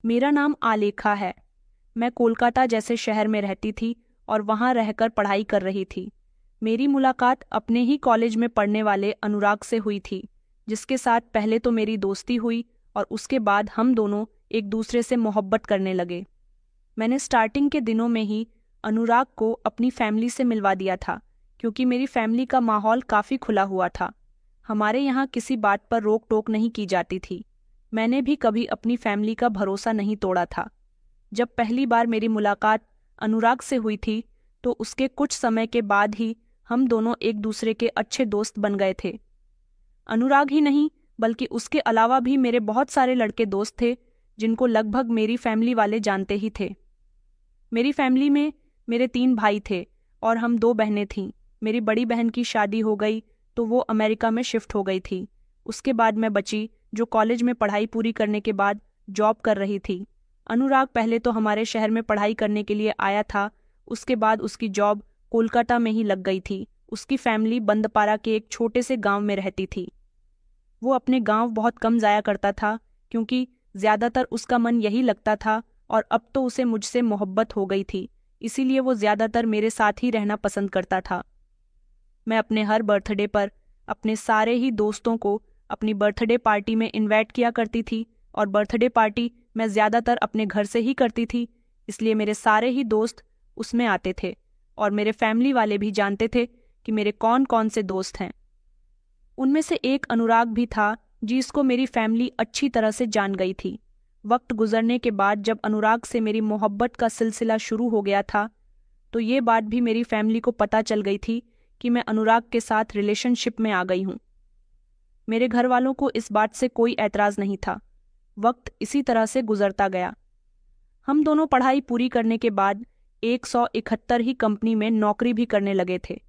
मेरा नाम आलेखा है। मैं कोलकाता जैसे शहर में रहती थी और वहाँ रहकर पढ़ाई कर रही थी। मेरी मुलाकात अपने ही कॉलेज में पढ़ने वाले अनुराग से हुई थी, जिसके साथ पहले तो मेरी दोस्ती हुई और उसके बाद हम दोनों एक दूसरे से मोहब्बत करने लगे। मैंने स्टार्टिंग के दिनों में ही अनुराग को अपनी फैमिली से मिलवा दिया था, क्योंकि मेरी फैमिली का माहौल काफ़ी खुला हुआ था। हमारे यहाँ किसी बात पर रोक टोक नहीं की जाती थी। मैंने भी कभी अपनी फैमिली का भरोसा नहीं तोड़ा था। जब पहली बार मेरी मुलाकात अनुराग से हुई थी तो उसके कुछ समय के बाद ही हम दोनों एक दूसरे के अच्छे दोस्त बन गए थे। अनुराग ही नहीं बल्कि उसके अलावा भी मेरे बहुत सारे लड़के दोस्त थे जिनको लगभग मेरी फैमिली वाले जानते ही थे। मेरी फैमिली में मेरे 3 भाई थे और हम 2 बहनें थीं। मेरी बड़ी बहन की शादी हो गई तो वो अमेरिका में शिफ्ट हो गई थी। उसके बाद मैं बची, जो कॉलेज में पढ़ाई पूरी करने के बाद जॉब कर रही थी। अनुराग पहले तो हमारे शहर में पढ़ाई करने के लिए आया था, उसके बाद उसकी जॉब कोलकाता में ही लग गई थी। उसकी फैमिली बंदपारा के एक छोटे से गांव में रहती थी। वो अपने गांव बहुत कम जाया करता था, क्योंकि ज़्यादातर उसका मन यही लगता था और अब तो उसे मुझसे मोहब्बत हो गई थी, इसीलिए वो ज़्यादातर मेरे साथ ही रहना पसंद करता था। मैं अपने हर बर्थडे पर अपने सारे ही दोस्तों को अपनी बर्थडे पार्टी में इनवाइट किया करती थी और बर्थडे पार्टी मैं ज़्यादातर अपने घर से ही करती थी, इसलिए मेरे सारे ही दोस्त उसमें आते थे और मेरे फैमिली वाले भी जानते थे कि मेरे कौन कौन से दोस्त हैं। उनमें से एक अनुराग भी था, जिसको मेरी फैमिली अच्छी तरह से जान गई थी। वक्त गुजरने के बाद जब अनुराग से मेरी मोहब्बत का सिलसिला शुरू हो गया था तो ये बात भी मेरी फैमिली को पता चल गई थी कि मैं अनुराग के साथ रिलेशनशिप में आ गई हूँ। मेरे घर वालों को इस बात से कोई एतराज़ नहीं था। वक्त इसी तरह से गुजरता गया। हम दोनों पढ़ाई पूरी करने के बाद 171 ही कंपनी में नौकरी भी करने लगे थे।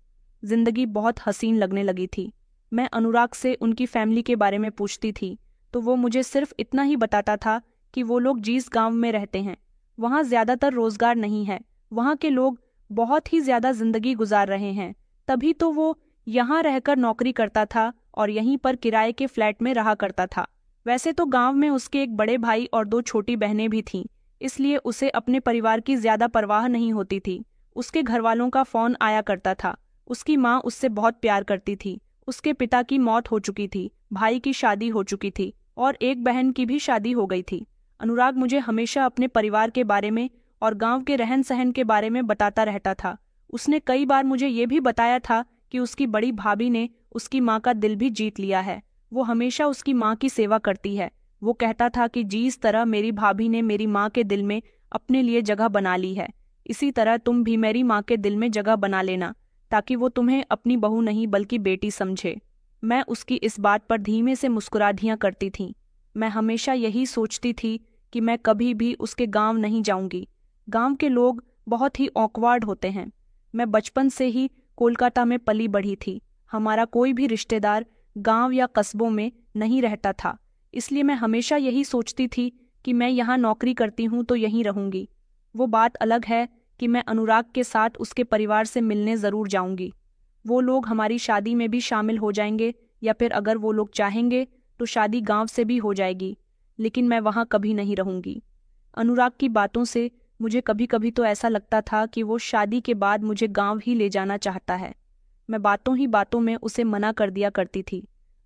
जिंदगी बहुत हसीन लगने लगी थी। मैं अनुराग से उनकी फैमिली के बारे में पूछती थी तो वो मुझे सिर्फ इतना ही बताता था कि वो लोग जिस गांव में रहते हैं वहाँ ज़्यादातर रोजगार नहीं है, वहाँ के लोग बहुत ही ज़्यादा जिंदगी गुजार रहे हैं, तभी तो वो यहाँ रहकर नौकरी करता था और यहीं पर किराए के फ्लैट में रहा करता था। वैसे तो गांव में उसके एक बड़े भाई और 2 छोटी बहनें भी थीं, इसलिए उसे अपने परिवार की ज़्यादा परवाह नहीं होती थी। उसके घरवालों का फ़ोन आया करता था। उसकी माँ उससे बहुत प्यार करती थी। उसके पिता की मौत हो चुकी थी, भाई की शादी हो चुकी थी और एक बहन की भी शादी हो गई थी। अनुराग मुझे हमेशा अपने परिवार के बारे में और गांव के रहन सहन के बारे में बताता रहता था। उसने कई बार मुझे ये भी बताया था कि उसकी बड़ी भाभी ने उसकी माँ का दिल भी जीत लिया है। वो हमेशा उसकी माँ की सेवा करती है। वो कहता था कि जिस तरह मेरी भाभी ने मेरी माँ के दिल में अपने लिए जगह बना ली है, इसी तरह तुम भी मेरी माँ के दिल में जगह बना लेना, ताकि वो तुम्हें अपनी बहू नहीं बल्कि बेटी समझे। मैं उसकी इस बात पर धीमे से मुस्कुरा दिया करती थी। मैं हमेशा यही सोचती थी कि मैं कभी भी उसके गांव नहीं जाऊंगी। गांव के लोग बहुत ही ऑकवर्ड होते हैं। मैं बचपन से ही कोलकाता में पली बढ़ी थी। हमारा कोई भी रिश्तेदार गांव या कस्बों में नहीं रहता था, इसलिए मैं हमेशा यही सोचती थी कि मैं यहाँ नौकरी करती हूँ तो यहीं रहूंगी। वो बात अलग है कि मैं अनुराग के साथ उसके परिवार से मिलने ज़रूर जाऊंगी। वो लोग हमारी शादी में भी शामिल हो जाएंगे या फिर अगर वो लोग चाहेंगे तो शादी गांव से भी हो जाएगी, लेकिन मैं वहाँ कभी नहीं रहूंगी। अनुराग की बातों से मुझे कभी कभी तो ऐसा लगता था कि वो शादी के बाद मुझे गांव ही ले जाना चाहता है। मैं बातों ही बातों में उसे मना कर दिया करती थी।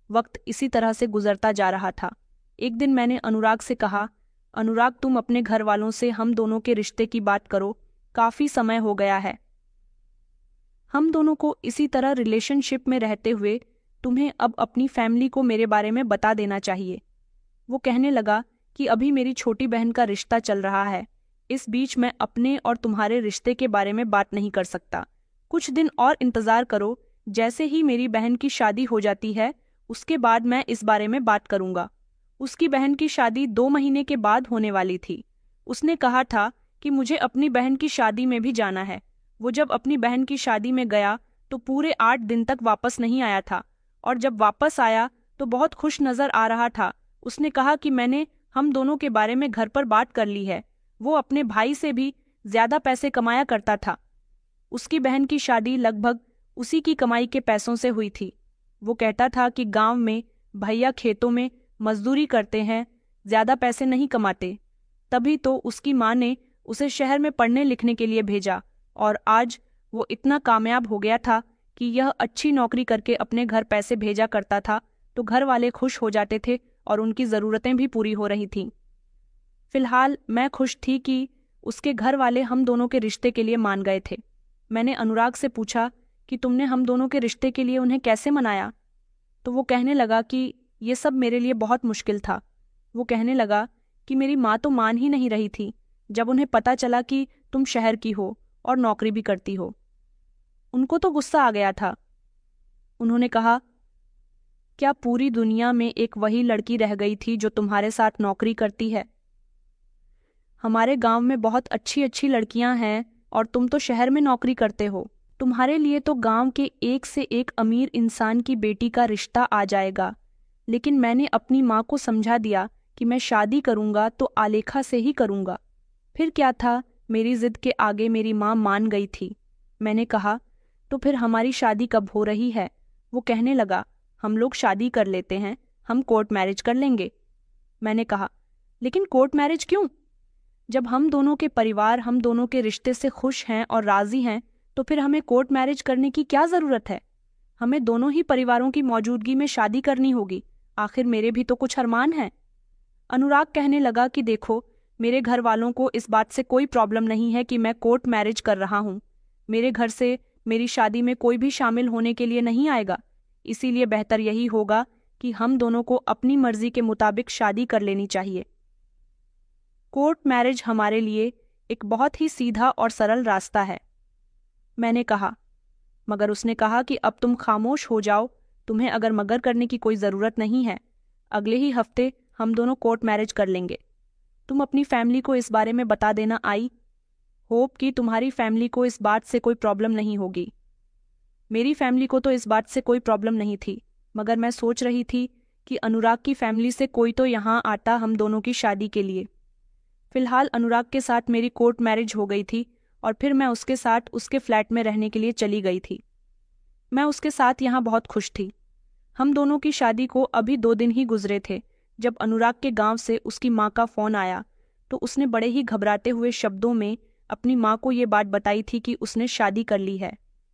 वक्त इसी तरह से गुजरता जा रहा था। एक दिन मैंने अनुराग से कहा, अनुराग तुम अपने घर वालों से हम दोनों के रिश्ते की बात करो, काफ़ी समय हो गया है। हम दोनों को इसी तरह रिलेशनशिप में रहते हुए तुम्हें अब अपनी फैमिली को मेरे बारे में बता देना चाहिए। वो कहने लगा कि अभी मेरी छोटी बहन का रिश्ता चल रहा है, इस बीच मैं अपने और तुम्हारे रिश्ते के बारे में बात नहीं कर सकता। कुछ दिन और इंतज़ार करो, जैसे ही मेरी बहन की शादी हो जाती है उसके बाद मैं इस बारे में बात करूंगा। उसकी बहन की शादी 2 महीने के बाद होने वाली थी। उसने कहा था कि मुझे अपनी बहन की शादी में भी जाना है। वो जब अपनी बहन की शादी में गया तो पूरे 8 दिन तक वापस नहीं आया था और जब वापस आया तो बहुत खुश नज़र आ रहा था। उसने कहा कि मैंने हम दोनों के बारे में घर पर बात कर ली है। वो अपने भाई से भी ज़्यादा पैसे कमाया करता था। उसकी बहन की शादी लगभग उसी की कमाई के पैसों से हुई थी। वो कहता था कि गांव में भैया खेतों में मजदूरी करते हैं, ज़्यादा पैसे नहीं कमाते। तभी तो उसकी माँ ने उसे शहर में पढ़ने लिखने के लिए भेजा और आज वो इतना कामयाब हो गया था कि यह अच्छी नौकरी करके अपने घर पैसे भेजा करता था, तो घर वाले खुश हो जाते थे और उनकी ज़रूरतें भी पूरी हो रही थीं। फिलहाल मैं खुश थी कि उसके घर वाले हम दोनों के रिश्ते के लिए मान गए थे। मैंने अनुराग से पूछा कि तुमने हम दोनों के रिश्ते के लिए उन्हें कैसे मनाया? तो वो कहने लगा कि ये सब मेरे लिए बहुत मुश्किल था। वो कहने लगा कि मेरी माँ तो मान ही नहीं रही थी जब उन्हें पता चला कि तुम शहर की हो और नौकरी भी करती हो। उनको तो गुस्सा आ गया था। उन्होंने कहा, क्या पूरी दुनिया में एक वही लड़की रह गई थी जो तुम्हारे साथ नौकरी करती है? हमारे गांव में बहुत अच्छी अच्छी लड़कियां हैं और तुम तो शहर में नौकरी करते हो। तुम्हारे लिए तो गांव के एक से एक अमीर इंसान की बेटी का रिश्ता आ जाएगा। लेकिन मैंने अपनी माँ को समझा दिया कि मैं शादी करूंगा तो आलेखा से ही करूंगा। फिर क्या था, मेरी जिद के आगे मेरी माँ मान गई थी। मैंने कहा, तो फिर हमारी शादी कब हो रही है? वो कहने लगा, हम लोग शादी कर लेते हैं, हम कोर्ट मैरिज कर लेंगे। मैंने कहा, लेकिन कोर्ट मैरिज क्यों? जब हम दोनों के परिवार हम दोनों के रिश्ते से खुश हैं और राजी हैं, तो फिर हमें कोर्ट मैरिज करने की क्या जरूरत है? हमें दोनों ही परिवारों की मौजूदगी में शादी करनी होगी। आखिर मेरे भी तो कुछ अरमान हैं। अनुराग कहने लगा कि देखो, मेरे घर वालों को इस बात से कोई प्रॉब्लम नहीं है कि मैं कोर्ट मैरिज कर रहा हूँ। मेरे घर से मेरी शादी में कोई भी शामिल होने के लिए नहीं आएगा। इसीलिए बेहतर यही होगा कि हम दोनों को अपनी मर्जी के मुताबिक शादी कर लेनी चाहिए। कोर्ट मैरिज हमारे लिए एक बहुत ही सीधा और सरल रास्ता है। मैंने कहा, मगर उसने कहा कि अब तुम खामोश हो जाओ, तुम्हें अगर मगर करने की कोई ज़रूरत नहीं है। अगले ही हफ्ते हम दोनों कोर्ट मैरिज कर लेंगे। तुम अपनी फैमिली को इस बारे में बता देना। आई होप कि तुम्हारी फैमिली को इस बात से कोई प्रॉब्लम नहीं होगी। मेरी फैमिली को तो इस बात से कोई प्रॉब्लम नहीं थी, मगर मैं सोच रही थी कि अनुराग की फैमिली से कोई तो यहाँ आता हम दोनों की शादी के लिए। फिलहाल अनुराग के साथ मेरी कोर्ट मैरिज हो गई थी और फिर मैं उसके साथ उसके फ्लैट में रहने के लिए चली गई थी। मैं उसके साथ यहाँ बहुत खुश थी। हम दोनों की शादी को अभी 2 दिन ही गुजरे थे जब अनुराग के गांव से उसकी माँ का फ़ोन आया, तो उसने बड़े ही घबराते हुए शब्दों में अपनी माँ को ये बात बताई थी कि उसने शादी कर ली है।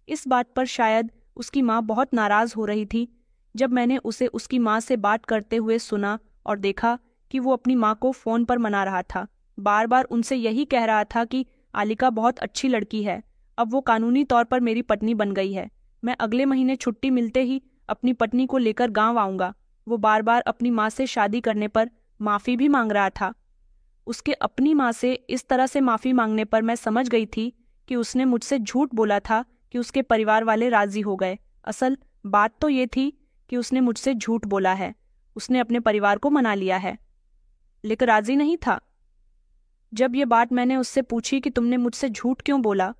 इस बात पर शायद उसकी माँ बहुत नाराज़ हो रही थी। जब मैंने उसे उसकी माँ से बात करते हुए सुना और देखा कि वो अपनी माँ को फ़ोन पर मना रहा था, बार बार उनसे यही कह रहा था कि आलिका बहुत अच्छी लड़की है, अब वो कानूनी तौर पर मेरी पत्नी बन गई है। मैं अगले महीने छुट्टी मिलते ही अपनी पत्नी को लेकर गांव आऊँगा। वो बार बार अपनी माँ से शादी करने पर माफ़ी भी मांग रहा था। उसके अपनी माँ से इस तरह से माफ़ी मांगने पर मैं समझ गई थी कि उसने मुझसे झूठ बोला था कि उसके परिवार वाले राज़ी हो गए। असल बात तो ये थी कि उसने मुझसे झूठ बोला है। उसने अपने परिवार को मना लिया है, लेकिन राज़ी नहीं था। जब ये बात मैंने उससे पूछी कि तुमने मुझसे झूठ क्यों बोला,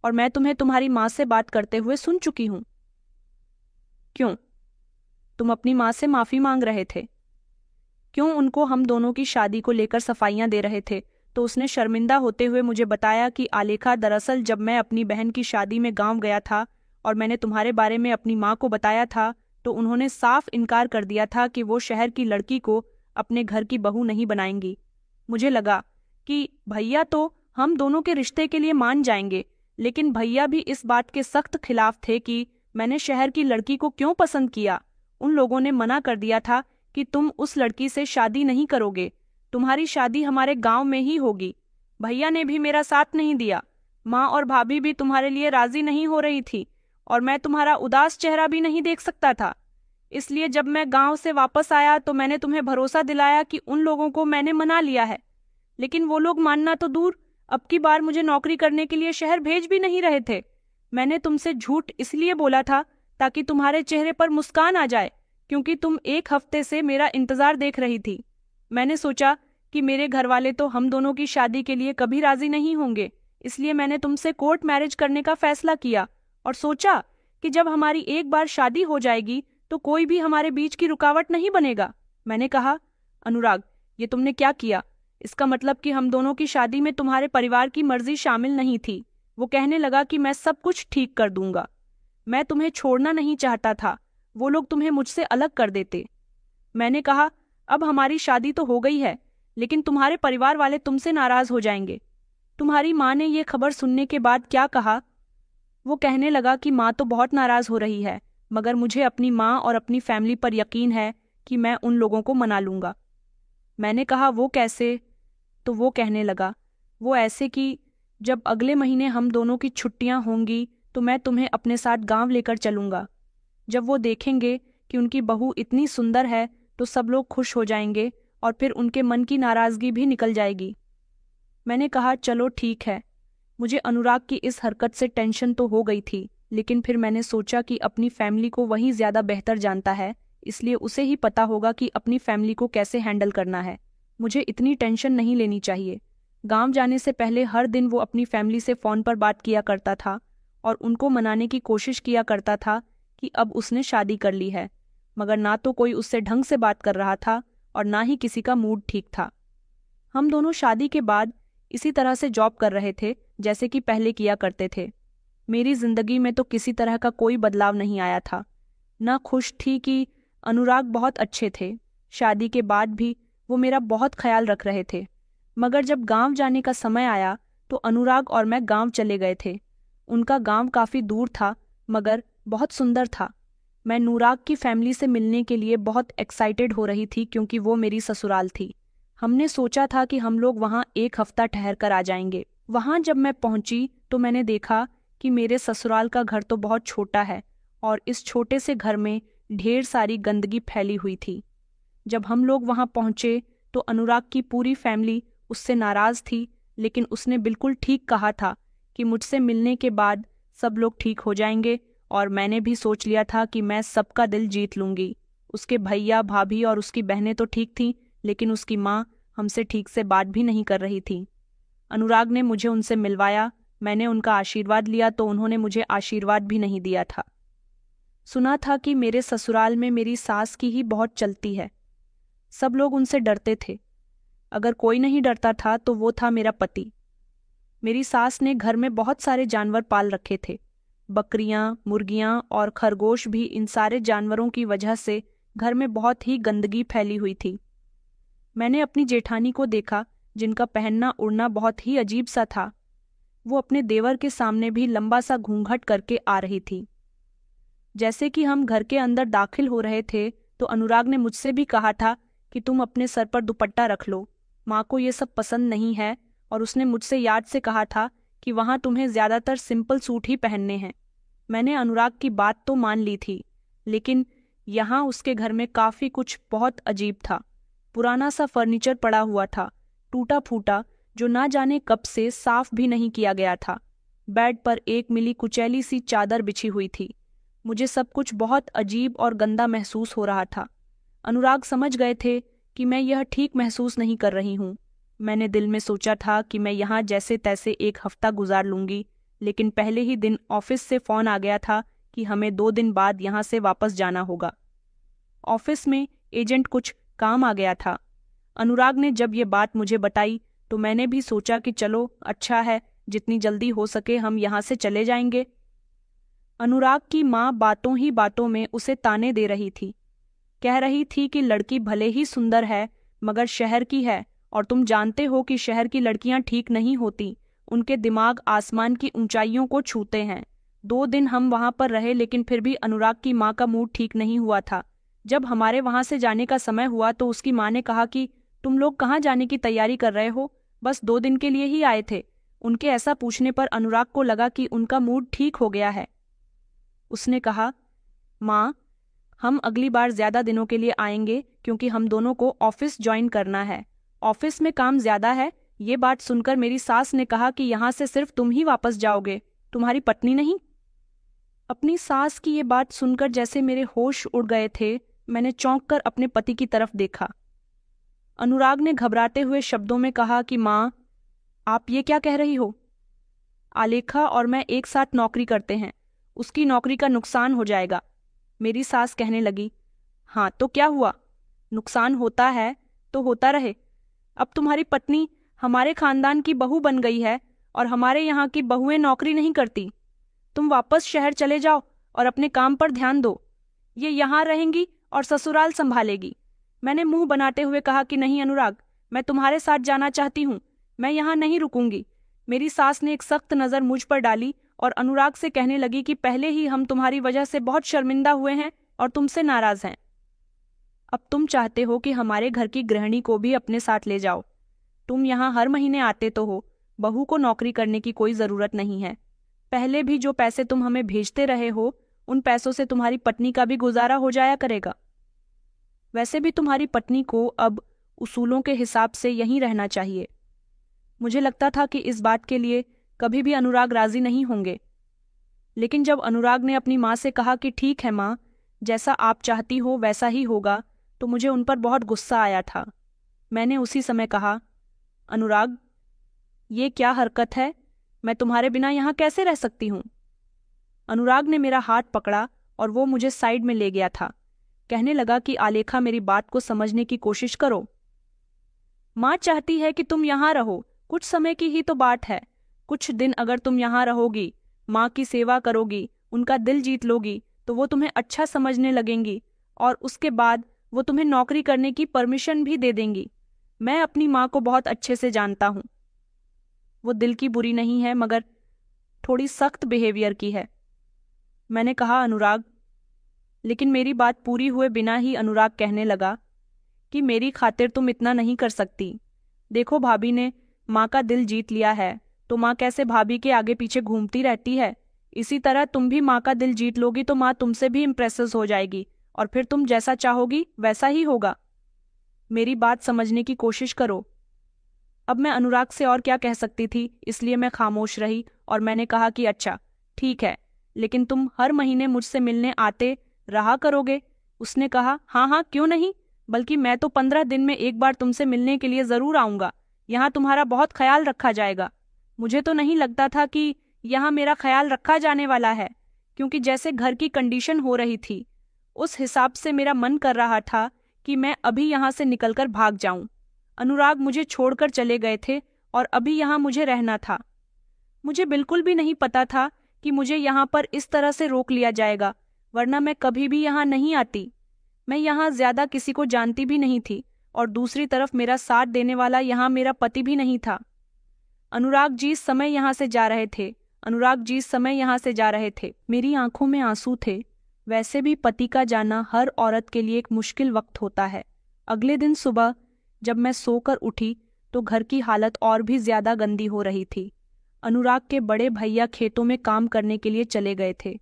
और मैं तुम्हें तुम्हारी माँ से बात करते हुए सुन चुकी हूँ। क्यों? तुम अपनी माँ से माफ़ी मांग रहे थे? क्यों उनको हम दोनों की शादी को लेकर सफाइयाँ दे रहे थे? तो उसने शर्मिंदा होते हुए मुझे बताया कि आलेखा, दरअसल जब मैं अपनी बहन की शादी में गांव गया था और मैंने तुम्हारे बारे में अपनी माँ को बताया था, तो उन्होंने साफ इनकार कर दिया था कि वो शहर की लड़की को अपने घर की बहू नहीं बनाएंगी। मुझे लगा कि भैया तो हम दोनों के रिश्ते के लिए मान जाएंगे, लेकिन भैया भी इस बात के सख्त खिलाफ थे कि मैंने शहर की लड़की को क्यों पसंद किया। उन लोगों ने मना कर दिया था कि तुम उस लड़की से शादी नहीं करोगे, तुम्हारी शादी हमारे गांव में ही होगी। भैया ने भी मेरा साथ नहीं दिया। माँ और भाभी भी तुम्हारे लिए राजी नहीं हो रही थी और मैं तुम्हारा उदास चेहरा भी नहीं देख सकता था। इसलिए जब मैं गांव से वापस आया तो मैंने तुम्हें भरोसा दिलाया कि उन लोगों को मैंने मना लिया है, लेकिन वो लोग मानना तो दूर, अब की बार मुझे नौकरी करने के लिए शहर भेज भी नहीं रहे थे। मैंने तुमसे झूठ इसलिए बोला था ताकि तुम्हारे चेहरे पर मुस्कान आ जाए, क्योंकि तुम 1 हफ्ते से मेरा इंतजार देख रही थी। मैंने सोचा कि मेरे घर वाले तो हम दोनों की शादी के लिए कभी राजी नहीं होंगे, इसलिए मैंने तुमसे कोर्ट मैरिज करने का फैसला किया और सोचा कि जब हमारी एक बार शादी हो जाएगी तो कोई भी हमारे बीच की रुकावट नहीं बनेगा। मैंने कहा, अनुराग, ये तुमने क्या किया? इसका मतलब कि हम दोनों की शादी में तुम्हारे परिवार की मर्जी शामिल नहीं थी। वो कहने लगा कि मैं सब कुछ ठीक कर दूंगा। मैं तुम्हें छोड़ना नहीं चाहता था, वो लोग तुम्हें मुझसे अलग कर देते। मैंने कहा, अब हमारी शादी तो हो गई है, लेकिन तुम्हारे परिवार वाले तुमसे नाराज हो जाएंगे। तुम्हारी माँ ने ये खबर सुनने के बाद क्या कहा? वो कहने लगा कि माँ तो बहुत नाराज हो रही है, मगर मुझे अपनी माँ और अपनी फैमिली पर यकीन है कि मैं उन लोगों को मना लूँगा। मैंने कहा, वो कैसे? तो वो कहने लगा, वो ऐसे कि जब अगले महीने हम दोनों की छुट्टियां होंगी तो मैं तुम्हें अपने साथ गांव लेकर चलूंगा। जब वो देखेंगे कि उनकी बहू इतनी सुंदर है तो सब लोग खुश हो जाएंगे और फिर उनके मन की नाराजगी भी निकल जाएगी। मैंने कहा, चलो ठीक है। मुझे अनुराग की इस हरकत से टेंशन तो हो गई थी, लेकिन फिर मैंने सोचा कि अपनी फैमिली को वही ज़्यादा बेहतर जानता है, इसलिए उसे ही पता होगा कि अपनी फैमिली को कैसे हैंडल करना है। मुझे इतनी टेंशन नहीं लेनी चाहिए। गांव जाने से पहले हर दिन वो अपनी फैमिली से फ़ोन पर बात किया करता था और उनको मनाने की कोशिश किया करता था कि अब उसने शादी कर ली है, मगर ना तो कोई उससे ढंग से बात कर रहा था और ना ही किसी का मूड ठीक था। हम दोनों शादी के बाद इसी तरह से जॉब कर रहे थे जैसे कि पहले किया करते थे। मेरी जिंदगी में तो किसी तरह का कोई बदलाव नहीं आया था। ना खुश थी कि अनुराग बहुत अच्छे थे, शादी के बाद भी वो मेरा बहुत ख्याल रख रहे थे। मगर जब गांव जाने का समय आया तो अनुराग और मैं गांव चले गए थे। उनका गांव काफ़ी दूर था मगर बहुत सुंदर था। मैं नूराग की फैमिली से मिलने के लिए बहुत एक्साइटेड हो रही थी क्योंकि वो मेरी ससुराल थी। हमने सोचा था कि हम लोग वहाँ एक हफ्ता ठहर कर आ जाएंगे। वहाँ जब मैं पहुंची तो मैंने देखा कि मेरे ससुराल का घर तो बहुत छोटा है और इस छोटे से घर में ढेर सारी गंदगी फैली हुई थी। जब हम लोग वहाँ पहुँचे तो अनुराग की पूरी फैमिली उससे नाराज़ थी, लेकिन उसने बिल्कुल ठीक कहा था कि मुझसे मिलने के बाद सब लोग ठीक हो जाएंगे और मैंने भी सोच लिया था कि मैं सबका दिल जीत लूँगी। उसके भैया भाभी और उसकी बहनें तो ठीक थीं, लेकिन उसकी माँ हमसे ठीक से बात भी नहीं कर रही थी। अनुराग ने मुझे उनसे मिलवाया, मैंने उनका आशीर्वाद लिया तो उन्होंने मुझे आशीर्वाद भी नहीं दिया था। सुना था कि मेरे ससुराल में मेरी सास की ही बहुत चलती है। सब लोग उनसे डरते थे। अगर कोई नहीं डरता था तो वो था मेरा पति। मेरी सास ने घर में बहुत सारे जानवर पाल रखे थे, बकरियां, मुर्गियां और खरगोश भी। इन सारे जानवरों की वजह से घर में बहुत ही गंदगी फैली हुई थी। मैंने अपनी जेठानी को देखा जिनका पहनना उड़ना बहुत ही अजीब सा था। वो अपने देवर के सामने भी लंबा सा घूंघट करके आ रही थी। जैसे कि हम घर के अंदर दाखिल हो रहे थे तो अनुराग ने मुझसे भी कहा था कि तुम अपने सर पर दुपट्टा रख लो, माँ को ये सब पसंद नहीं है। और उसने मुझसे याद से कहा था कि वहाँ तुम्हें ज़्यादातर सिंपल सूट ही पहनने हैं। मैंने अनुराग की बात तो मान ली थी, लेकिन यहाँ उसके घर में काफ़ी कुछ बहुत अजीब था। पुराना सा फर्नीचर पड़ा हुआ था, टूटा फूटा, जो ना जाने कब से साफ भी नहीं किया गया था। बेड पर एक मिली कुचैली सी चादर बिछी हुई थी। मुझे सब कुछ बहुत अजीब और गंदा महसूस हो रहा था। अनुराग समझ गए थे कि मैं यह ठीक महसूस नहीं कर रही हूँ। मैंने दिल में सोचा था कि मैं यहाँ जैसे तैसे एक हफ्ता गुजार लूँगी, लेकिन पहले ही दिन ऑफिस से फ़ोन आ गया था कि हमें 2 दिन बाद यहाँ से वापस जाना होगा। ऑफिस में एजेंट कुछ काम आ गया था। अनुराग ने जब ये बात मुझे बताई तो मैंने भी सोचा कि चलो अच्छा है, जितनी जल्दी हो सके हम यहाँ से चले जाएंगे। अनुराग की माँ बातों ही बातों में उसे ताने दे रही थी। कह रही थी कि लड़की भले ही सुंदर है मगर शहर की है, और तुम जानते हो कि शहर की लड़कियां ठीक नहीं होती, उनके दिमाग आसमान की ऊंचाइयों को छूते हैं। 2 दिन हम वहां पर रहे लेकिन फिर भी अनुराग की माँ का मूड ठीक नहीं हुआ था। जब हमारे वहां से जाने का समय हुआ तो उसकी माँ ने कहा कि तुम लोग कहाँ जाने की तैयारी कर रहे हो, बस 2 दिन के लिए ही आए थे। उनके ऐसा पूछने पर अनुराग को लगा कि उनका मूड ठीक हो गया है। उसने कहा, माँ, हम अगली बार ज़्यादा दिनों के लिए आएंगे क्योंकि हम दोनों को ऑफिस ज्वाइन करना है। ऑफिस में काम ज़्यादा है। ये बात सुनकर मेरी सास ने कहा कि यहाँ से सिर्फ तुम ही वापस जाओगे, तुम्हारी पत्नी नहीं। अपनी सास की ये बात सुनकर जैसे मेरे होश उड़ गए थे। मैंने चौंक कर अपने पति की तरफ देखा। अनुराग ने घबराते हुए शब्दों में कहा कि माँ, आप ये क्या कह रही हो? आलेखा और मैं एक साथ नौकरी करते हैं, उसकी नौकरी का नुकसान हो जाएगा। मेरी सास कहने लगी, हाँ तो क्या हुआ, नुकसान होता है तो होता रहे। अब तुम्हारी पत्नी हमारे खानदान की बहू बन गई है और हमारे यहाँ की बहुएं नौकरी नहीं करती। तुम वापस शहर चले जाओ और अपने काम पर ध्यान दो। ये यहाँ रहेंगी और ससुराल संभालेगी। मैंने मुंह बनाते हुए कहा कि नहीं अनुराग, मैं तुम्हारे साथ जाना चाहती हूँ, मैं यहाँ नहीं रुकूंगी। मेरी सास ने एक सख्त नज़र मुझ पर डाली और अनुराग से कहने लगी कि पहले ही हम तुम्हारी वजह से बहुत शर्मिंदा हुए हैं और तुमसे नाराज हैं। अब तुम चाहते हो कि हमारे घर की गृहिणी को भी अपने साथ ले जाओ। तुम यहाँ हर महीने आते तो हो, बहू को नौकरी करने की कोई ज़रूरत नहीं है। पहले भी जो पैसे तुम हमें भेजते रहे हो, उन पैसों से तुम्हारी पत्नी का भी गुजारा हो जाया करेगा। वैसे भी तुम्हारी पत्नी को अब उसूलों के हिसाब से यहीं रहना चाहिए। मुझे लगता था कि इस बात के लिए कभी भी अनुराग राजी नहीं होंगे, लेकिन जब अनुराग ने अपनी माँ से कहा कि ठीक है माँ, जैसा आप चाहती हो वैसा ही होगा, तो मुझे उन पर बहुत गुस्सा आया था। मैंने उसी समय कहा, अनुराग, ये क्या हरकत है? मैं तुम्हारे बिना यहाँ कैसे रह सकती हूँ? अनुराग ने मेरा हाथ पकड़ा और वो मुझे साइड में ले गया था। कहने लगा कि आलेखा, मेरी बात को समझने की कोशिश करो। माँ चाहती है कि तुम यहाँ रहो, कुछ समय की ही तो बात है। कुछ दिन अगर तुम यहाँ रहोगी, माँ की सेवा करोगी, उनका दिल जीत लोगी, तो वो तुम्हें अच्छा समझने लगेंगी और उसके बाद वो तुम्हें नौकरी करने की परमिशन भी दे देंगी। मैं अपनी माँ को बहुत अच्छे से जानता हूँ। वो दिल की बुरी नहीं है, मगर थोड़ी सख्त बिहेवियर की है। मैंने कहा, अनुराग। लेकिन मेरी बात पूरी हुए बिना ही अनुराग कहने लगा कि मेरी खातिर तुम इतना नहीं कर सकती। देखो, भाभी ने माँ का दिल जीत लिया है, तो माँ कैसे भाभी के आगे पीछे घूमती रहती है। इसी तरह तुम भी माँ का दिल जीत लोगी तो माँ तुमसे भी इम्प्रेसिव हो जाएगी और फिर तुम जैसा चाहोगी वैसा ही होगा। मेरी बात समझने की कोशिश करो। अब मैं अनुराग से और क्या कह सकती थी, इसलिए मैं खामोश रही और मैंने कहा कि अच्छा ठीक है, लेकिन तुम हर महीने मुझसे मिलने आते रहा करोगे? उसने कहा, हाँ हाँ, क्यों नहीं, बल्कि मैं तो 15 दिन में एक बार तुमसे मिलने के लिए ज़रूर आऊँगा। यहाँ तुम्हारा बहुत ख्याल रखा जाएगा। मुझे तो नहीं लगता था कि यहाँ मेरा ख्याल रखा जाने वाला है, क्योंकि जैसे घर की कंडीशन हो रही थी, उस हिसाब से मेरा मन कर रहा था कि मैं अभी यहाँ से निकलकर भाग जाऊं। अनुराग मुझे छोड़कर चले गए थे और अभी यहाँ मुझे रहना था। मुझे बिल्कुल भी नहीं पता था कि मुझे यहाँ पर इस तरह से रोक लिया जाएगा, वरना मैं कभी भी यहाँ नहीं आती। मैं यहाँ ज्यादा किसी को जानती भी नहीं थी और दूसरी तरफ मेरा साथ देने वाला यहाँ मेरा पति भी नहीं था। अनुराग जी इस समय यहाँ से जा रहे थे। अनुराग जी इस समय यहाँ से जा रहे थे। मेरी आंखों में आंसू थे। वैसे भी पति का जाना हर औरत के लिए एक मुश्किल वक्त होता है। अगले दिन सुबह जब मैं सोकर उठी तो घर की हालत और भी ज्यादा गंदी हो रही थी। अनुराग के बड़े भैया खेतों में काम करने के लिए चले गए थे।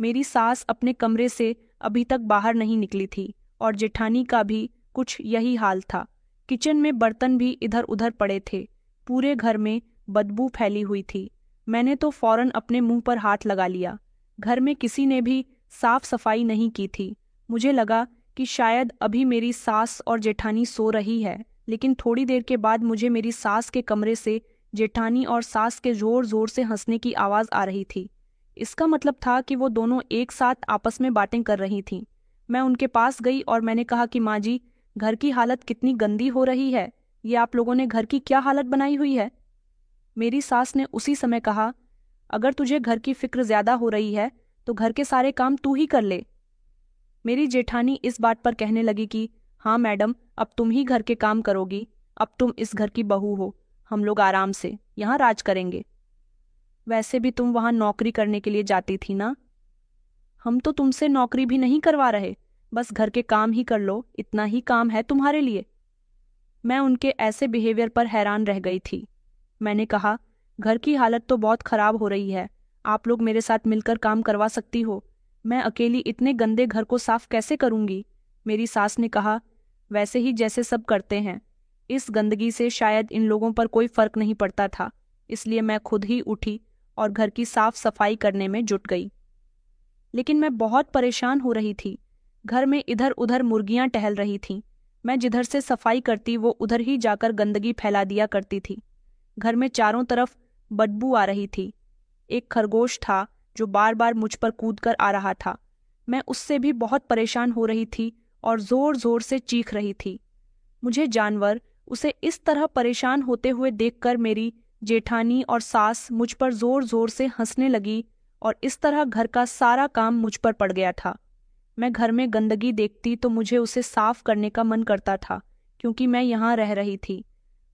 मेरी सास अपने कमरे से अभी तक बाहर नहीं निकली थी और जेठानी का भी कुछ यही हाल था। किचन में बर्तन भी इधर उधर पड़े थे। पूरे घर में बदबू फैली हुई थी। मैंने तो फौरन अपने मुंह पर हाथ लगा लिया। घर में किसी ने भी साफ सफाई नहीं की थी। मुझे लगा कि शायद अभी मेरी सास और जेठानी सो रही है, लेकिन थोड़ी देर के बाद मुझे मेरी सास के कमरे से जेठानी और सास के जोर जोर से हंसने की आवाज़ आ रही थी। इसका मतलब था कि वो दोनों एक साथ आपस में बातें कर रही थीं। मैं उनके पास गई और मैंने कहा कि माँ जी, घर की हालत कितनी गंदी हो रही है। ये आप लोगों ने घर की क्या हालत बनाई हुई है? मेरी सास ने उसी समय कहा, अगर तुझे घर की फिक्र ज्यादा हो रही है तो घर के सारे काम तू ही कर ले। मेरी जेठानी इस बात पर कहने लगी कि हाँ मैडम, अब तुम ही घर के काम करोगी। अब तुम इस घर की बहू हो, हम लोग आराम से यहाँ राज करेंगे। वैसे भी तुम वहाँ नौकरी करने के लिए जाती थी ना? हम तो तुमसे नौकरी भी नहीं करवा रहे, बस घर के काम ही कर लो, इतना ही काम है तुम्हारे लिए। मैं उनके ऐसे बिहेवियर पर हैरान रह गई थी। मैंने कहा, घर की हालत तो बहुत खराब हो रही है, आप लोग मेरे साथ मिलकर काम करवा सकती हो। मैं अकेली इतने गंदे घर को साफ कैसे करूंगी? मेरी सास ने कहा, वैसे ही जैसे सब करते हैं। इस गंदगी से शायद इन लोगों पर कोई फर्क नहीं पड़ता था, इसलिए मैं खुद ही उठी और घर की साफ सफाई करने में जुट गई। लेकिन मैं बहुत परेशान हो रही थी। घर में इधर उधर मुर्गियां टहल रही थीं। मैं जिधर से सफाई करती वो उधर ही जाकर गंदगी फैला दिया करती थी। घर में चारों तरफ बदबू आ रही थी। एक खरगोश था जो बार बार मुझ पर कूदकर आ रहा था। मैं उससे भी बहुत परेशान हो रही थी और जोर जोर से चीख रही थी। मुझे जानवर उसे इस तरह परेशान होते हुए देखकर मेरी जेठानी और सास मुझ पर जोर जोर से हंसने लगी और इस तरह घर का सारा काम मुझ पर पड़ गया था। मैं घर में गंदगी देखती तो मुझे उसे साफ करने का मन करता था, क्योंकि मैं यहाँ रह रही थी।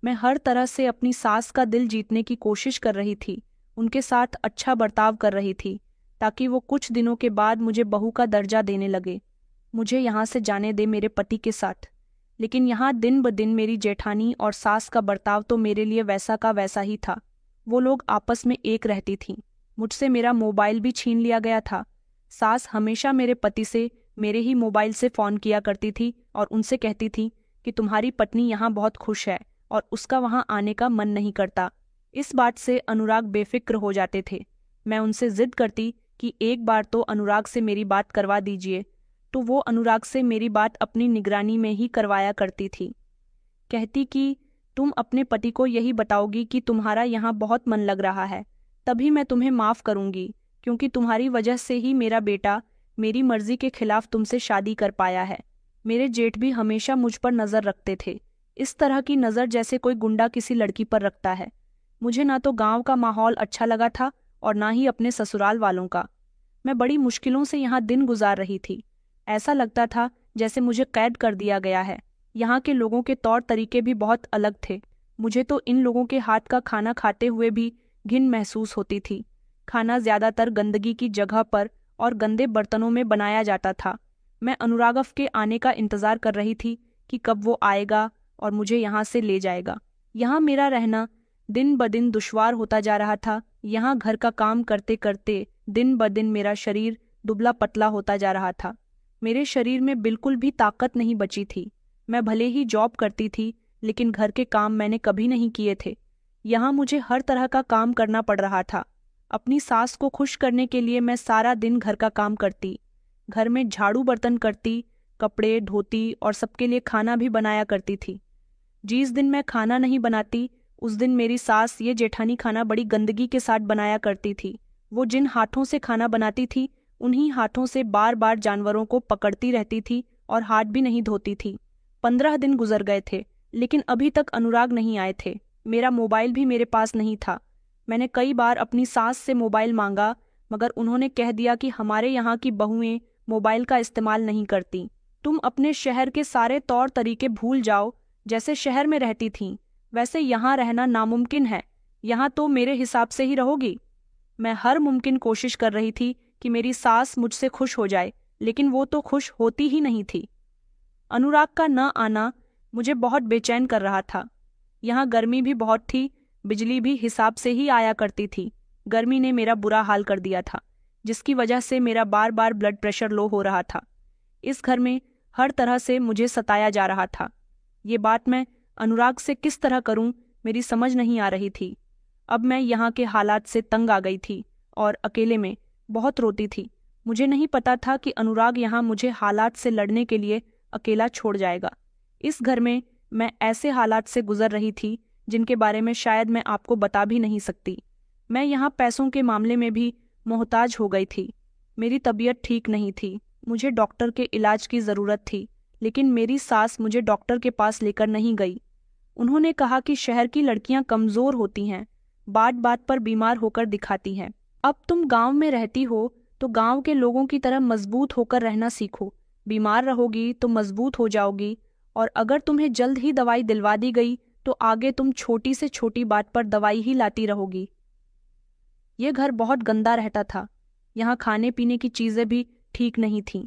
मैं हर तरह से अपनी सास का दिल जीतने की कोशिश कर रही थी, उनके साथ अच्छा बर्ताव कर रही थी, ताकि वो कुछ दिनों के बाद मुझे बहू का दर्जा देने लगे। मुझे यहाँ से जाने दे मेरे पति के साथ। लेकिन यहाँ दिन ब दिन मेरी जेठानी और सास का बर्ताव तो मेरे लिए वैसा का वैसा ही था। वो लोग आपस में एक रहती थीं। मुझसे मेरा मोबाइल भी छीन लिया गया था। सास हमेशा मेरे पति से मेरे ही मोबाइल से फ़ोन किया करती थी और उनसे कहती थी कि तुम्हारी पत्नी यहाँ बहुत खुश है और उसका वहाँ आने का मन नहीं करता। इस बात से अनुराग बेफिक्र हो जाते थे। मैं उनसे जिद करती कि एक बार तो अनुराग से मेरी बात करवा दीजिए, तो वो अनुराग से मेरी बात अपनी निगरानी में ही करवाया करती थी। कहती कि तुम अपने पति को यही बताओगी कि तुम्हारा यहाँ बहुत मन लग रहा है, तभी मैं तुम्हें माफ़ करूँगी, क्योंकि तुम्हारी वजह से ही मेरा बेटा मेरी मर्जी के खिलाफ तुमसे शादी कर पाया है। मेरे जेठ भी हमेशा मुझ पर नज़र रखते थे, इस तरह की नज़र जैसे कोई गुंडा किसी लड़की पर रखता है। मुझे ना तो गांव का माहौल अच्छा लगा था और ना ही अपने ससुराल वालों का। मैं बड़ी मुश्किलों से यहाँ दिन गुजार रही थी। ऐसा लगता था जैसे मुझे कैद कर दिया गया है। यहाँ के लोगों के तौर तरीके भी बहुत अलग थे। मुझे तो इन लोगों के हाथ का खाना खाते हुए भी घिन महसूस होती थी। खाना ज़्यादातर गंदगी की जगह पर और गंदे बर्तनों में बनाया जाता था। मैं अनुरागव के आने का इंतज़ार कर रही थी कि कब वो आएगा और मुझे यहाँ से ले जाएगा। यहाँ मेरा रहना दिन ब दिन दुश्वार होता जा रहा था। यहाँ घर का काम करते करते दिन ब दिन मेरा शरीर दुबला पतला होता जा रहा था। मेरे शरीर में बिल्कुल भी ताकत नहीं बची थी। मैं भले ही जॉब करती थी, लेकिन घर के काम मैंने कभी नहीं किए थे। यहाँ मुझे हर तरह का काम करना पड़ रहा था। अपनी सास को खुश करने के लिए मैं सारा दिन घर का काम करती, घर में झाड़ू बर्तन करती, कपड़े धोती और सबके लिए खाना भी बनाया करती थी। जिस दिन मैं खाना नहीं बनाती, उस दिन मेरी सास ये जेठानी खाना बड़ी गंदगी के साथ बनाया करती थी। वो जिन हाथों से खाना बनाती थी, उन्हीं हाथों से बार बार जानवरों को पकड़ती रहती थी और हाथ भी नहीं धोती थी। 15 दिन गुजर गए थे, लेकिन अभी तक अनुराग नहीं आए थे। मेरा मोबाइल भी मेरे पास नहीं था। मैंने कई बार अपनी सास से मोबाइल मांगा, मगर उन्होंने कह दिया कि हमारे यहाँ की बहुएं मोबाइल का इस्तेमाल नहीं करती। तुम अपने शहर के सारे तौर तरीके भूल जाओ। जैसे शहर में रहती थीं, वैसे यहाँ रहना नामुमकिन है। यहाँ तो मेरे हिसाब से ही रहोगी। मैं हर मुमकिन कोशिश कर रही थी कि मेरी सास मुझसे खुश हो जाए, लेकिन वो तो खुश होती ही नहीं थी। अनुराग का न आना मुझे बहुत बेचैन कर रहा था। यहाँ गर्मी भी बहुत थी, बिजली भी हिसाब से ही आया करती थी। गर्मी ने मेरा बुरा हाल कर दिया था, जिसकी वजह से मेरा बार बार ब्लड प्रेशर लो हो रहा था। इस घर में हर तरह से मुझे सताया जा रहा था। ये बात मैं अनुराग से किस तरह करूं, मेरी समझ नहीं आ रही थी। अब मैं यहाँ के हालात से तंग आ गई थी और अकेले में बहुत रोती थी। मुझे नहीं पता था कि अनुराग यहाँ मुझे हालात से लड़ने के लिए अकेला छोड़ जाएगा। इस घर में मैं ऐसे हालात से गुजर रही थी जिनके बारे में शायद मैं आपको बता भी नहीं सकती। मैं यहाँ पैसों के मामले में भी मोहताज हो गई थी। मेरी तबीयत ठीक नहीं थी, मुझे डॉक्टर के इलाज की ज़रूरत थी, लेकिन मेरी सास मुझे डॉक्टर के पास लेकर नहीं गई। उन्होंने कहा कि शहर की लड़कियां कमज़ोर होती हैं, बात बात पर बीमार होकर दिखाती हैं। अब तुम गांव में रहती हो तो गांव के लोगों की तरह मजबूत होकर रहना सीखो। बीमार रहोगी तो मजबूत हो जाओगी, और अगर तुम्हें जल्द ही दवाई दिलवा दी गई तो आगे तुम छोटी से छोटी बात पर दवाई ही लाती रहोगी। यह घर बहुत गंदा रहता था। यहाँ खाने पीने की चीज़ें भी ठीक नहीं थीं।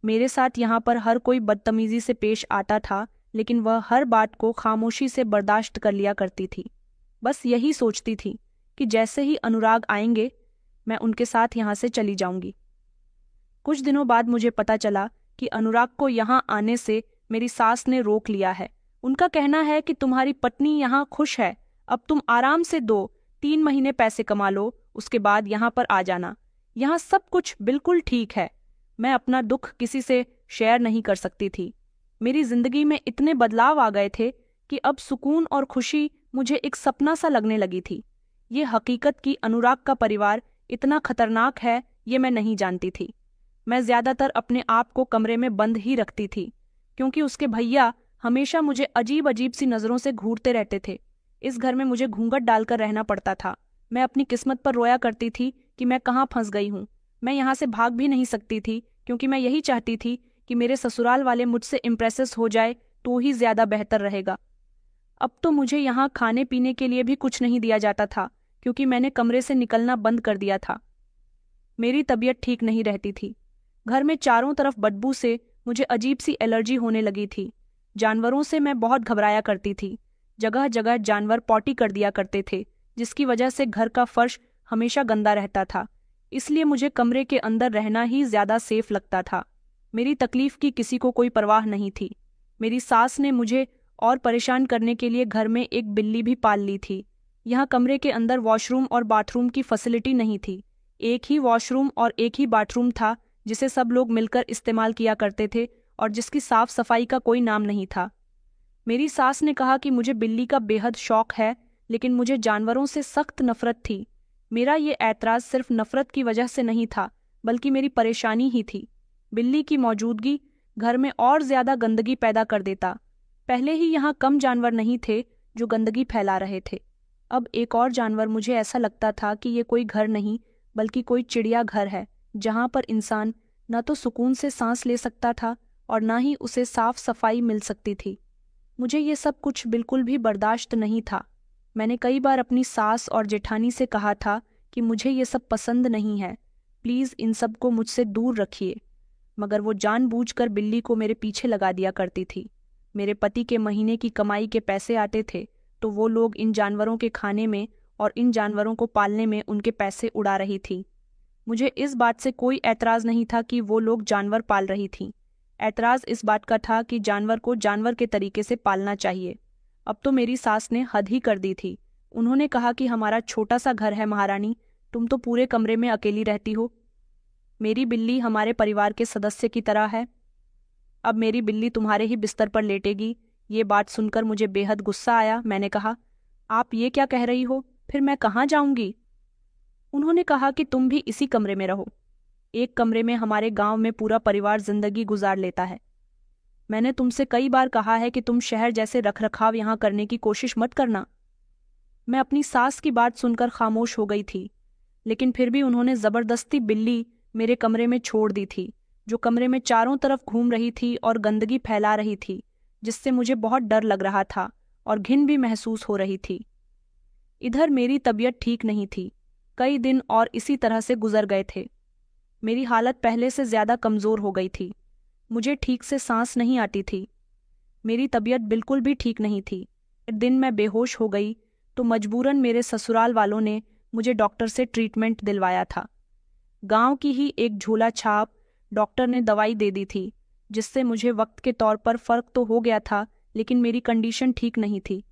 मेरे साथ यहाँ पर हर कोई बदतमीजी से पेश आता था, लेकिन वह हर बात को खामोशी से बर्दाश्त कर लिया करती थी। बस यही सोचती थी कि जैसे ही अनुराग आएंगे, मैं उनके साथ यहाँ से चली जाऊंगी। कुछ दिनों बाद मुझे पता चला कि अनुराग को यहाँ आने से मेरी सास ने रोक लिया है। उनका कहना है कि तुम्हारी पत्नी यहाँ खुश है, अब तुम आराम से 2-3 महीने पैसे कमा लो, उसके बाद यहाँ पर आ जाना। यहाँ सब कुछ बिल्कुल ठीक है। मैं अपना दुख किसी से शेयर नहीं कर सकती थी। मेरी जिंदगी में इतने बदलाव आ गए थे कि अब सुकून और खुशी मुझे एक सपना सा लगने लगी थी। ये हकीकत कि अनुराग का परिवार इतना खतरनाक है, ये मैं नहीं जानती थी। मैं ज़्यादातर अपने आप को कमरे में बंद ही रखती थी, क्योंकि उसके भैया हमेशा मुझे अजीब अजीब सी नज़रों से घूरते रहते थे। इस घर में मुझे घूंघट डालकर रहना पड़ता था। मैं अपनी किस्मत पर रोया करती थी कि मैं कहाँ फंस गई हूँ। मैं यहाँ से भाग भी नहीं सकती थी, क्योंकि मैं यही चाहती थी कि मेरे ससुराल वाले मुझसे इम्प्रेस हो जाए, तो ही ज्यादा बेहतर रहेगा। अब तो मुझे यहाँ खाने पीने के लिए भी कुछ नहीं दिया जाता था, क्योंकि मैंने कमरे से निकलना बंद कर दिया था। मेरी तबीयत ठीक नहीं रहती थी। घर में चारों तरफ बदबू से मुझे अजीब सी एलर्जी होने लगी थी। जानवरों से मैं बहुत घबराया करती थी। जगह जगह जानवर पॉटी कर दिया करते थे, जिसकी वजह से घर का फर्श हमेशा गंदा रहता था। इसलिए मुझे कमरे के अंदर रहना ही ज्यादा सेफ लगता था। मेरी तकलीफ की किसी को कोई परवाह नहीं थी। मेरी सास ने मुझे और परेशान करने के लिए घर में एक बिल्ली भी पाल ली थी। यहाँ कमरे के अंदर वॉशरूम और बाथरूम की फैसिलिटी नहीं थी। एक ही वॉशरूम और एक ही बाथरूम था, जिसे सब लोग मिलकर इस्तेमाल किया करते थे और जिसकी साफ सफाई का कोई नाम नहीं था। मेरी सास ने कहा कि मुझे बिल्ली का बेहद शौक है, लेकिन मुझे जानवरों से सख्त नफरत थी। मेरा ये ऐतराज सिर्फ नफरत की वजह से नहीं था, बल्कि मेरी परेशानी ही थी। बिल्ली की मौजूदगी घर में और ज्यादा गंदगी पैदा कर देता। पहले ही यहाँ कम जानवर नहीं थे जो गंदगी फैला रहे थे। अब एक और जानवर, मुझे ऐसा लगता था कि ये कोई घर नहीं बल्कि कोई चिड़ियाघर है, जहाँ पर इंसान न तो सुकून से सांस ले सकता था और न ही उसे साफ सफाई मिल सकती थी। मुझे ये सब कुछ बिल्कुल भी बर्दाश्त नहीं था। मैंने कई बार अपनी सास और जेठानी से कहा था कि मुझे ये सब पसंद नहीं है, प्लीज़ इन सब को मुझसे दूर रखिए, मगर वो जानबूझकर बिल्ली को मेरे पीछे लगा दिया करती थी। मेरे पति के महीने की कमाई के पैसे आते थे, तो वो लोग इन जानवरों के खाने में और इन जानवरों को पालने में उनके पैसे उड़ा रही थी। मुझे इस बात से कोई ऐतराज़ नहीं था कि वो लोग जानवर पाल रही थीं। ऐतराज़ इस बात का था कि जानवर को जानवर के तरीके से पालना चाहिए। अब तो मेरी सास ने हद ही कर दी थी। उन्होंने कहा कि हमारा छोटा सा घर है महारानी, तुम तो पूरे कमरे में अकेली रहती हो। मेरी बिल्ली हमारे परिवार के सदस्य की तरह है। अब मेरी बिल्ली तुम्हारे ही बिस्तर पर लेटेगी। ये बात सुनकर मुझे बेहद गुस्सा आया। मैंने कहा, आप ये क्या कह रही हो? फिर मैं कहाँ जाऊंगी? उन्होंने कहा कि तुम भी इसी कमरे में रहो। एक कमरे में हमारे गांव में पूरा परिवार जिंदगी गुजार लेता है। मैंने तुमसे कई बार कहा है कि तुम शहर जैसे रखरखाव यहाँ करने की कोशिश मत करना। मैं अपनी सास की बात सुनकर खामोश हो गई थी, लेकिन फिर भी उन्होंने जबरदस्ती बिल्ली मेरे कमरे में छोड़ दी थी, जो कमरे में चारों तरफ घूम रही थी और गंदगी फैला रही थी, जिससे मुझे बहुत डर लग रहा था और घिन भी महसूस हो रही थी। इधर मेरी तबीयत ठीक नहीं थी। कई दिन और इसी तरह से गुजर गए थे। मेरी हालत पहले से ज्यादा कमजोर हो गई थी। मुझे ठीक से सांस नहीं आती थी। मेरी तबीयत बिल्कुल भी ठीक नहीं थी। एक दिन मैं बेहोश हो गई तो मजबूरन मेरे ससुराल वालों ने मुझे डॉक्टर से ट्रीटमेंट दिलवाया था। गांव की ही एक झोला छाप डॉक्टर ने दवाई दे दी थी, जिससे मुझे वक्त के तौर पर फर्क तो हो गया था, लेकिन मेरी कंडीशन ठीक नहीं थी।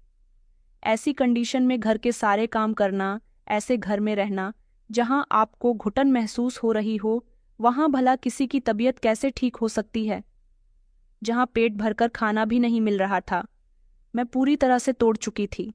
ऐसी कंडीशन में घर के सारे काम करना, ऐसे घर में रहना जहां आपको घुटन महसूस हो रही हो, वहां भला किसी की तबीयत कैसे ठीक हो सकती है? जहां पेट भरकर खाना भी नहीं मिल रहा था। मैं पूरी तरह से तोड़ चुकी थी।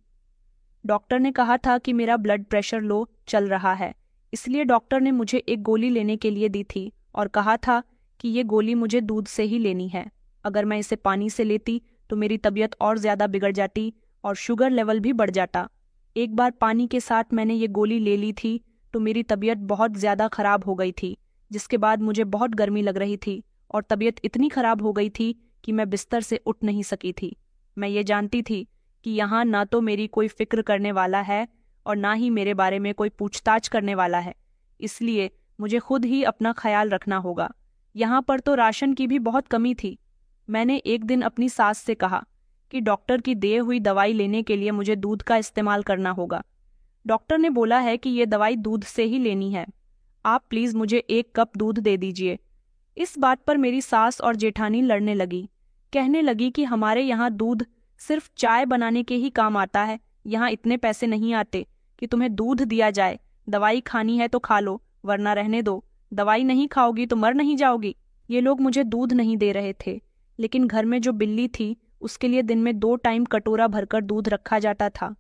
डॉक्टर ने कहा था कि मेरा ब्लड प्रेशर लो चल रहा है, इसलिए डॉक्टर ने मुझे एक गोली लेने के लिए दी थी और कहा था कि ये गोली मुझे दूध से ही लेनी है। अगर मैं इसे पानी से लेती तो मेरी तबीयत और ज़्यादा बिगड़ जाती और शुगर लेवल भी बढ़ जाता। एक बार पानी के साथ मैंने ये गोली ले ली थी तो मेरी तबीयत बहुत ज़्यादा ख़राब हो गई थी, जिसके बाद मुझे बहुत गर्मी लग रही थी और तबीयत इतनी ख़राब हो गई थी कि मैं बिस्तर से उठ नहीं सकी थी। मैं ये जानती थी कि यहाँ ना तो मेरी कोई फिक्र करने वाला है और ना ही मेरे बारे में कोई पूछताछ करने वाला है, इसलिए मुझे खुद ही अपना ख्याल रखना होगा। यहाँ पर तो राशन की भी बहुत कमी थी। मैंने एक दिन अपनी सास से कहा कि डॉक्टर की दी हुई दवाई लेने के लिए मुझे दूध का इस्तेमाल करना होगा। डॉक्टर ने बोला है कि ये दवाई दूध से ही लेनी है। आप प्लीज़ मुझे 1 कप दूध दे दीजिए। इस बात पर मेरी सास और जेठानी लड़ने लगी। कहने लगी कि हमारे यहाँ दूध सिर्फ चाय बनाने के ही काम आता है, यहाँ इतने पैसे नहीं आते कि तुम्हें दूध दिया जाए। दवाई खानी है तो खा लो, वरना रहने दो। दवाई नहीं खाओगी तो मर नहीं जाओगी। ये लोग मुझे दूध नहीं दे रहे थे, लेकिन घर में जो बिल्ली थी उसके लिए दिन में 2 टाइम कटोरा भरकर दूध रखा जाता था।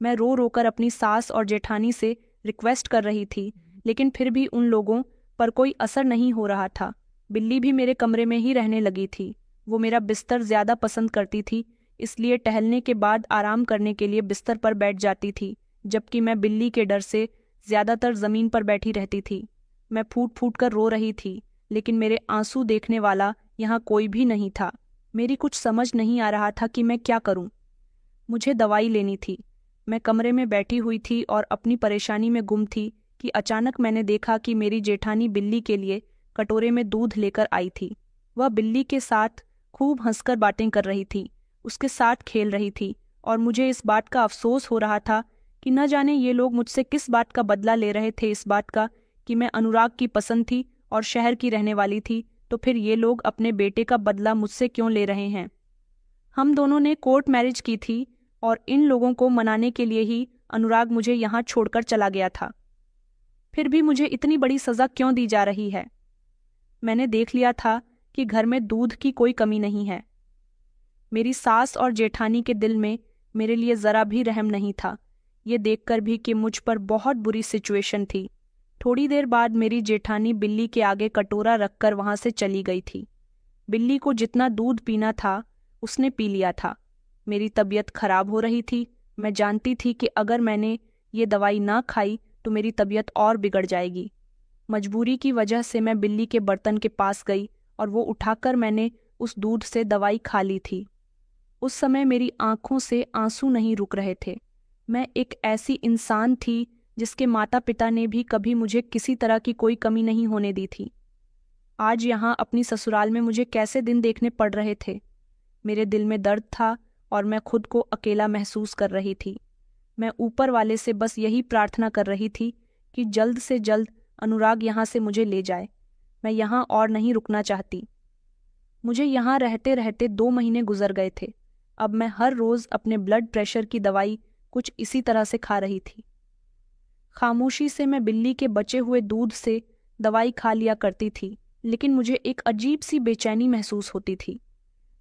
मैं रो रोकर अपनी सास और जेठानी से रिक्वेस्ट कर रही थी, लेकिन फिर भी उन लोगों पर कोई असर नहीं हो रहा था। बिल्ली भी मेरे कमरे में ही रहने लगी थी। वो मेरा बिस्तर ज़्यादा पसंद करती थी, इसलिए टहलने के बाद आराम करने के लिए बिस्तर पर बैठ जाती थी, जबकि मैं बिल्ली के डर से ज़्यादातर ज़मीन पर बैठी रहती थी। मैं फूट फूट कर रो रही थी, लेकिन मेरे आंसू देखने वाला यहाँ कोई भी नहीं था। मेरी कुछ समझ नहीं आ रहा था कि मैं क्या करूं। मुझे दवाई लेनी थी। मैं कमरे में बैठी हुई थी और अपनी परेशानी में गुम थी कि अचानक मैंने देखा कि मेरी जेठानी बिल्ली के लिए कटोरे में दूध लेकर आई थी। वह बिल्ली के साथ खूब हंसकर बातें कर रही थी, उसके साथ खेल रही थी, और मुझे इस बात का अफसोस हो रहा था कि न जाने ये लोग मुझसे किस बात का बदला ले रहे थे। इस बात का कि मैं अनुराग की पसंद थी और शहर की रहने वाली थी, तो फिर ये लोग अपने बेटे का बदला मुझसे क्यों ले रहे हैं। हम दोनों ने कोर्ट मैरिज की थी और इन लोगों को मनाने के लिए ही अनुराग मुझे यहाँ छोड़कर चला गया था। फिर भी मुझे इतनी बड़ी सजा क्यों दी जा रही है। मैंने देख लिया था कि घर में दूध की कोई कमी नहीं है। मेरी सास और जेठानी के दिल में मेरे लिए जरा भी रहम नहीं था, ये देखकर भी कि मुझ पर बहुत बुरी सिचुएशन थी। थोड़ी देर बाद मेरी जेठानी बिल्ली के आगे कटोरा रखकर वहां से चली गई थी। बिल्ली को जितना दूध पीना था उसने पी लिया था। मेरी तबीयत खराब हो रही थी। मैं जानती थी कि अगर मैंने ये दवाई ना खाई तो मेरी तबीयत और बिगड़ जाएगी। मजबूरी की वजह से मैं बिल्ली के बर्तन के पास गई और वो उठाकर मैंने उस दूध से दवाई खा ली थी। उस समय मेरी आंखों से आंसू नहीं रुक रहे थे। मैं एक ऐसी इंसान थी जिसके माता पिता ने भी कभी मुझे किसी तरह की कोई कमी नहीं होने दी थी। आज यहाँ अपनी ससुराल में मुझे कैसे दिन देखने पड़ रहे थे। मेरे दिल में दर्द था और मैं खुद को अकेला महसूस कर रही थी। मैं ऊपर वाले से बस यही प्रार्थना कर रही थी कि जल्द से जल्द अनुराग यहाँ से मुझे ले जाए। मैं यहाँ और नहीं रुकना चाहती। मुझे यहाँ रहते रहते 2 महीने गुजर गए थे। अब मैं हर रोज अपने ब्लड प्रेशर की दवाई कुछ इसी तरह से खा रही थी। खामोशी से मैं बिल्ली के बचे हुए दूध से दवाई खा लिया करती थी, लेकिन मुझे एक अजीब सी बेचैनी महसूस होती थी।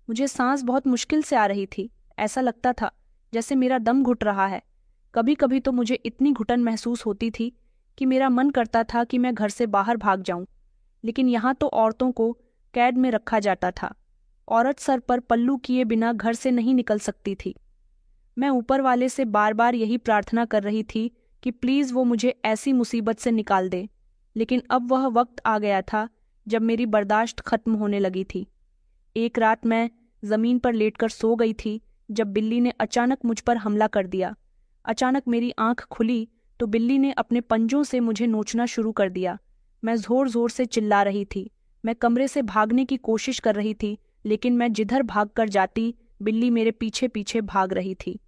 मुझे सांस बहुत मुश्किल से आ रही थी। ऐसा लगता था जैसे मेरा दम घुट रहा है। कभी कभी तो मुझे इतनी घुटन महसूस होती थी कि मेरा मन करता था कि मैं घर से बाहर भाग जाऊं, लेकिन यहाँ तो औरतों को कैद में रखा जाता था। औरत सर पर पल्लू किए बिना घर से नहीं निकल सकती थी। मैं ऊपर वाले से बार बार यही प्रार्थना कर रही थी कि प्लीज़ वो मुझे ऐसी मुसीबत से निकाल दे, लेकिन अब वह वक्त आ गया था जब मेरी बर्दाश्त खत्म होने लगी थी। एक रात मैं जमीन पर लेटकर सो गई थी जब बिल्ली ने अचानक मुझ पर हमला कर दिया। अचानक मेरी आंख खुली तो बिल्ली ने अपने पंजों से मुझे नोचना शुरू कर दिया। मैं जोर जोर से चिल्ला रही थी। मैं कमरे से भागने की कोशिश कर रही थी, लेकिन मैं जिधर भाग कर जाती बिल्ली मेरे पीछे पीछे भाग रही थी।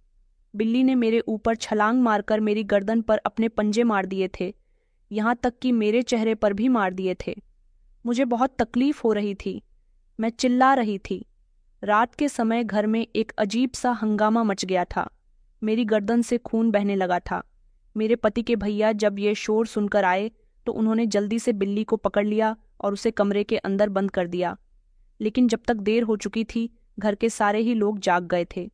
बिल्ली ने मेरे ऊपर छलांग मारकर मेरी गर्दन पर अपने पंजे मार दिए थे, यहाँ तक कि मेरे चेहरे पर भी मार दिए थे। मुझे बहुत तकलीफ हो रही थी। मैं चिल्ला रही थी। रात के समय घर में एक अजीब सा हंगामा मच गया था। मेरी गर्दन से खून बहने लगा था। मेरे पति के भैया जब ये शोर सुनकर आए तो उन्होंने जल्दी से बिल्ली को पकड़ लिया और उसे कमरे के अंदर बंद कर दिया। लेकिन जब तक देर हो चुकी थी, घर के सारे ही लोग जाग गए थे।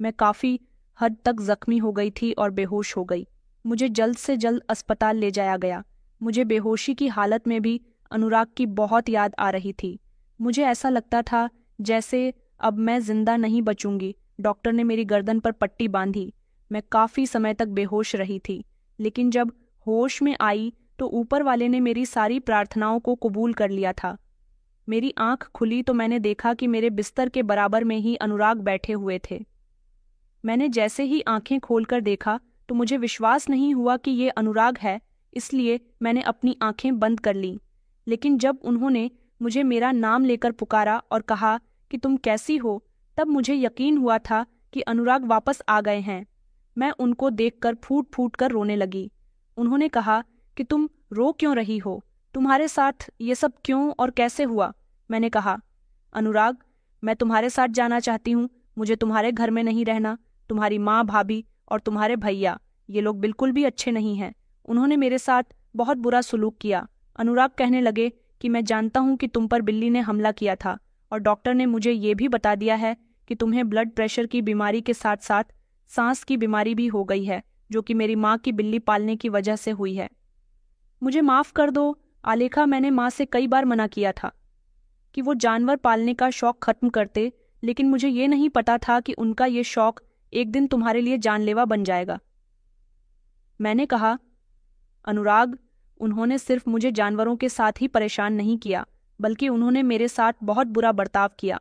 मैं काफी हद तक जख्मी हो गई थी और बेहोश हो गई। मुझे जल्द से जल्द अस्पताल ले जाया गया। मुझे बेहोशी की हालत में भी अनुराग की बहुत याद आ रही थी। मुझे ऐसा लगता था जैसे अब मैं जिंदा नहीं बचूंगी। डॉक्टर ने मेरी गर्दन पर पट्टी बांधी। मैं काफी समय तक बेहोश रही थी, लेकिन जब होश में आई तो ऊपर वाले ने मेरी सारी प्रार्थनाओं को कबूल कर लिया था। मेरी आंख खुली तो मैंने देखा कि मेरे बिस्तर के बराबर में ही अनुराग बैठे हुए थे। मैंने जैसे ही आंखें खोलकर देखा तो मुझे विश्वास नहीं हुआ कि ये अनुराग है, इसलिए मैंने अपनी आंखें बंद कर लीं। लेकिन जब उन्होंने मुझे मेरा नाम लेकर पुकारा और कहा कि तुम कैसी हो, तब मुझे यकीन हुआ था कि अनुराग वापस आ गए हैं। मैं उनको देखकर फूट फूट कर रोने लगी। उन्होंने कहा कि तुम रो क्यों रही हो, तुम्हारे साथ ये सब क्यों और कैसे हुआ। मैंने कहा, अनुराग, मैं तुम्हारे साथ जाना चाहती हूँ। मुझे तुम्हारे घर में नहीं रहना। तुम्हारी माँ, भाभी और तुम्हारे भैया, ये लोग बिल्कुल भी अच्छे नहीं हैं। उन्होंने मेरे साथ बहुत बुरा सुलूक किया। अनुराग कहने लगे कि मैं जानता हूँ कि तुम पर बिल्ली ने हमला किया था, और डॉक्टर ने मुझे ये भी बता दिया है कि तुम्हें ब्लड प्रेशर की बीमारी के साथ साथ सांस की बीमारी भी हो गई है, जो कि मेरी माँ की बिल्ली पालने की वजह से हुई है। मुझे माफ़ कर दो आलेखा, मैंने माँ से कई बार मना किया था कि वो जानवर पालने का शौक खत्म करते, लेकिन मुझे ये नहीं पता था कि उनका ये शौक एक दिन तुम्हारे लिए जानलेवा बन जाएगा। मैंने कहा, अनुराग, उन्होंने सिर्फ मुझे जानवरों के साथ ही परेशान नहीं किया, बल्कि उन्होंने मेरे साथ बहुत बुरा बर्ताव किया।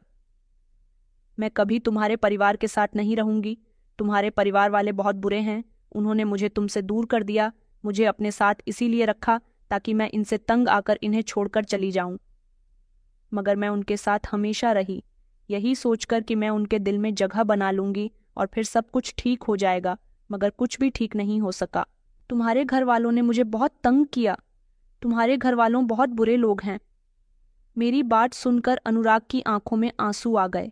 मैं कभी तुम्हारे परिवार के साथ नहीं रहूंगी। तुम्हारे परिवार वाले बहुत बुरे हैं, उन्होंने मुझे तुमसे दूर कर दिया, मुझे अपने साथ इसीलिए रखा ताकि मैं इनसे तंग आकर इन्हें छोड़कर चली जाऊं। मगर मैं उनके साथ हमेशा रही, यही सोचकर कि मैं उनके दिल में जगह बना लूंगी और फिर सब कुछ ठीक हो जाएगा, मगर कुछ भी ठीक नहीं हो सका। तुम्हारे घर वालों ने मुझे बहुत तंग किया। तुम्हारे घर वालों बहुत बुरे लोग हैं। मेरी बात सुनकर अनुराग की आंखों में आंसू आ गए।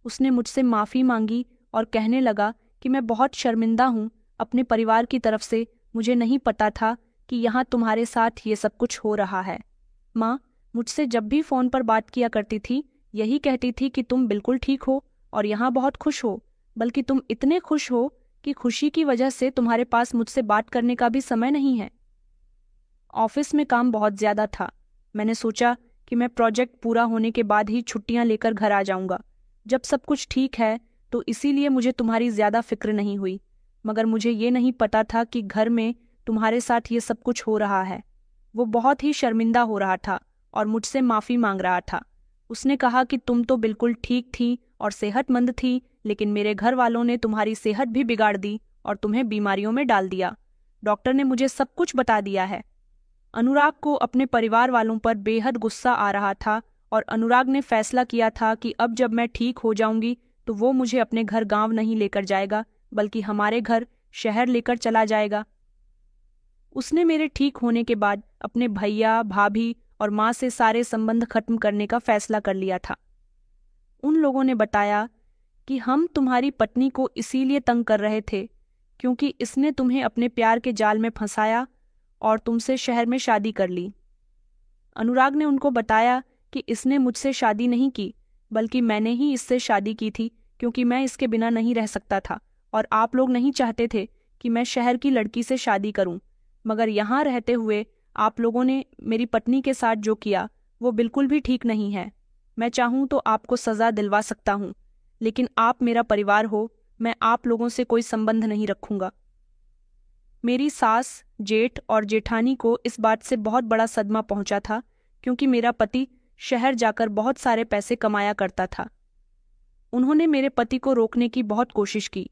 उसने मुझसे माफ़ी मांगी और कहने लगा कि मैं बहुत शर्मिंदा हूँ अपने परिवार की तरफ से। मुझे नहीं पता था कि यहाँ तुम्हारे साथ ये सब कुछ हो रहा है। माँ मुझसे जब भी फ़ोन पर बात किया करती थी, यही कहती थी कि तुम बिल्कुल ठीक हो और यहाँ बहुत खुश हो, बल्कि तुम इतने खुश हो कि खुशी की वजह से तुम्हारे पास मुझसे बात करने का भी समय नहीं है। ऑफिस में काम बहुत ज़्यादा था। मैंने सोचा कि मैं प्रोजेक्ट पूरा होने के बाद ही छुट्टियां लेकर घर आ जाऊंगा, जब सब कुछ ठीक है, तो इसीलिए मुझे तुम्हारी ज़्यादा फिक्र नहीं हुई। मगर मुझे ये नहीं पता था कि घर में तुम्हारे साथ ये सब कुछ हो रहा है। वो बहुत ही शर्मिंदा हो रहा था और मुझसे माफ़ी मांग रहा था। उसने कहा कि तुम तो बिल्कुल ठीक थी और सेहतमंद थी, लेकिन मेरे घर वालों ने तुम्हारी सेहत भी बिगाड़ दी और तुम्हें बीमारियों में डाल दिया। डॉक्टर ने मुझे सब कुछ बता दिया है। अनुराग को अपने परिवार वालों पर बेहद गुस्सा आ रहा था और अनुराग ने फैसला किया था कि अब जब मैं ठीक हो जाऊंगी तो वो मुझे अपने घर गांव नहीं लेकर जाएगा, बल्कि हमारे घर शहर लेकर चला जाएगा। उसने मेरे ठीक होने के बाद अपने भैया, भाभी और माँ से सारे संबंध खत्म करने का फैसला कर लिया था। उन लोगों ने बताया कि हम तुम्हारी पत्नी को इसीलिए तंग कर रहे थे क्योंकि इसने तुम्हें अपने प्यार के जाल में फंसाया और तुमसे शहर में शादी कर ली। अनुराग ने उनको बताया कि इसने मुझसे शादी नहीं की, बल्कि मैंने ही इससे शादी की थी, क्योंकि मैं इसके बिना नहीं रह सकता था और आप लोग नहीं चाहते थे कि मैं शहर की लड़की से शादी करूं। मगर यहाँ रहते हुए आप लोगों ने मेरी पत्नी के साथ जो किया वो बिल्कुल भी ठीक नहीं है। मैं चाहूँ तो आपको सज़ा दिलवा सकता हूँ, लेकिन आप मेरा परिवार हो, मैं आप लोगों से कोई संबंध नहीं रखूंगा। मेरी सास, जेठ और जेठानी को इस बात से बहुत बड़ा सदमा पहुंचा था, क्योंकि मेरा पति शहर जाकर बहुत सारे पैसे कमाया करता था। उन्होंने मेरे पति को रोकने की बहुत कोशिश की,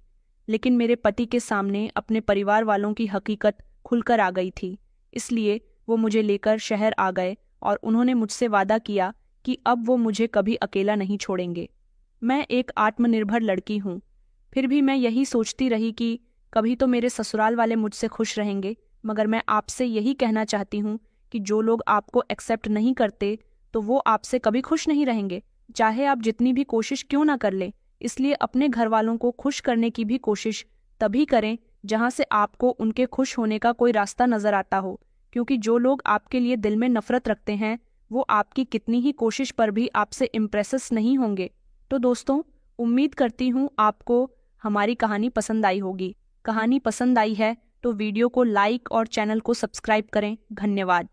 लेकिन मेरे पति के सामने अपने परिवार वालों की हकीकत खुलकर आ गई थी। इसलिए वो मुझे लेकर शहर आ गए और उन्होंने मुझसे वादा किया कि अब वो मुझे कभी अकेला नहीं छोड़ेंगे। मैं एक आत्मनिर्भर लड़की हूँ, फिर भी मैं यही सोचती रही कि कभी तो मेरे ससुराल वाले मुझसे खुश रहेंगे। मगर मैं आपसे यही कहना चाहती हूँ कि जो लोग आपको एक्सेप्ट नहीं करते तो वो आपसे कभी खुश नहीं रहेंगे, चाहे आप जितनी भी कोशिश क्यों ना कर लें। इसलिए अपने घर वालों को खुश करने की भी कोशिश तभी करें जहाँ से आपको उनके खुश होने का कोई रास्ता नजर आता हो, क्योंकि जो लोग आपके लिए दिल में नफरत रखते हैं वो आपकी कितनी ही कोशिश पर भी आपसे इम्प्रेसिस नहीं होंगे। तो दोस्तों, उम्मीद करती हूँ आपको हमारी कहानी पसंद आई होगी। कहानी पसंद आई है तो वीडियो को लाइक और चैनल को सब्सक्राइब करें। धन्यवाद।